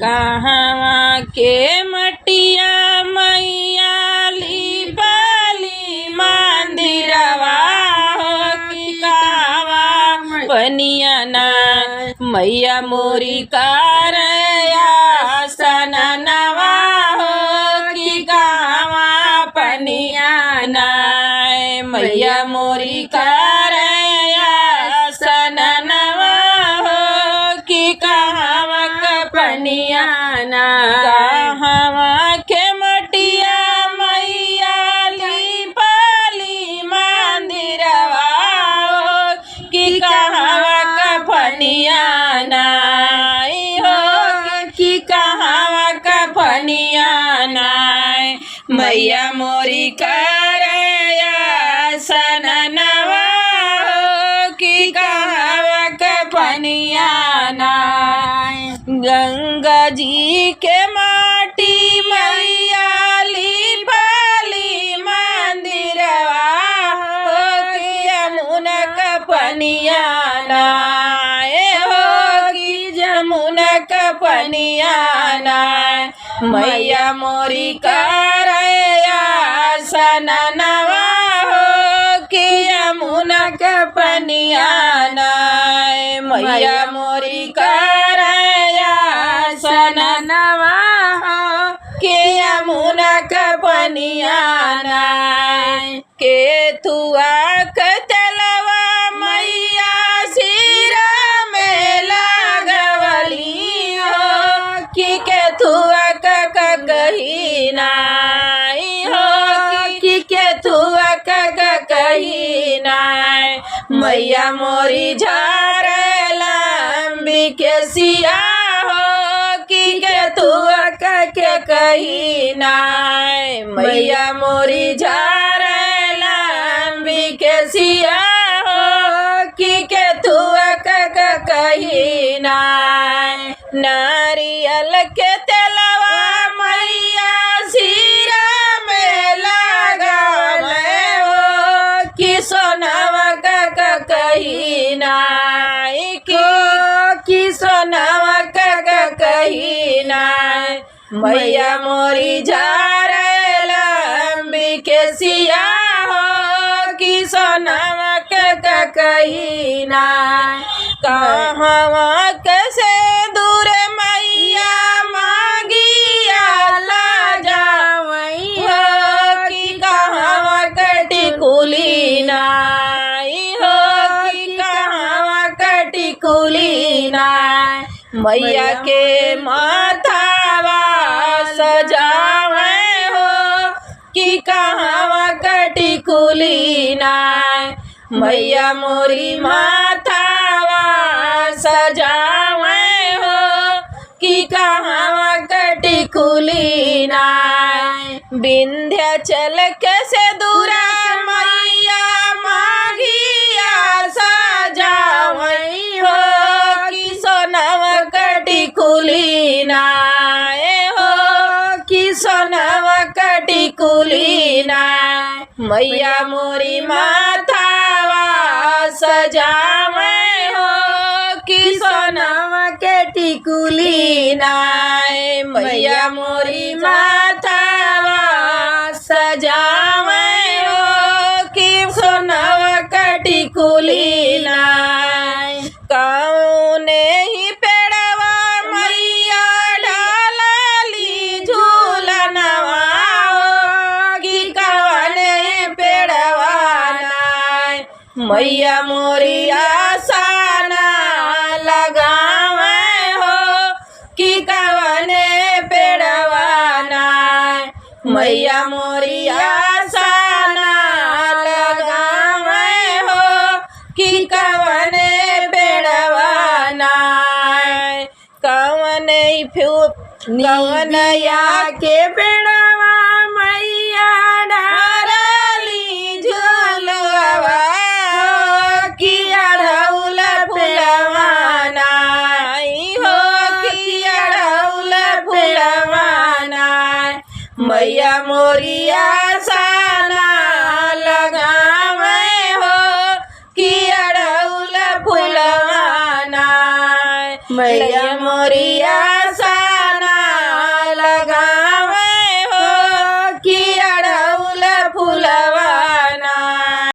कहवा के मटिया मैया लिपली मंदिरवा हो कि कहवा पनिया ना मैया मोरी करया सननवा हो कि कहवा पनिया ना मैया मोरी करया सननवा हो कि कहवा पनिया ना कहवा के मटिया मैया लिपली मंदिरवा हो कि कहवा पनिया ना हो कि कहवा पनिया ना मैया मोरी करया सननवा हो कि कहवा पनिया ना गंगा जी के माटी मैया लिपली मंदिरवा हो कि यमुना का पनिया ना हो कि यमुना का पनिया ना मैया मोरी करया सननवा हो कि यमुना का पनिया ना मैया मोरी करया सननवा हो कि यमुना का पनिया ना केथुआ के तेलवा मैया सिरा में लगवली हो कि केथुआ का कही नाई हो कि केथुआ का कही नाई मैया मोरी झारेला लंबी के सिया हो कि केथुआ का कही नाई मैया मोरी झारेला लंबी के सिया हो कि केथुआ का कही नाई नारियल के तेलवा मैया सिरा में लगावे हो कि सोनवा का कही नाई कि सोनवा का कही नाई मैया मोरी झारेला लंबी के सिया हो कि सोनवा का कही नाई कहवा कैसे दूर मैया मांगिया ला जावई हो कि कहवा कटिकुली नाई हो कि कहवा कटिकुली नाई मैया के माथावा सजावे हो कि कहवा कटिकुली नाई मैया मोरी माथावा सजावे हो कि कहवा कटिकुली नाई विंध्याचल के से दूरा मैया मांगिया सजावई हो कि सोनवा कटिकुली नाई हो कि सोनवा कटिकुली नाई मैया मोरी माथावा सजावे हो कि सोनवा के टिकुली नाई मैया मोरी माथावा सजावे हो कि सोनवा के टिकुली नाई कौने ही पेड़वा मैया डालली झूलनवा हो कि कौने पेड़वा नाई मैया मोरी आसाना लगावे हो कि कवने पेड़वा नाई मैया मोरी आसाना लगावे हो कि कवने पेड़वा नाई कवनया के पेड़वा मैया डारली झूलवा कि अड़हुल फुलवा नाई हो कि अड़हुल फुलवा नाई मैया मोरी आसाना लगावे हो कि अड़हुल फुलवा नाई मैया मोरिया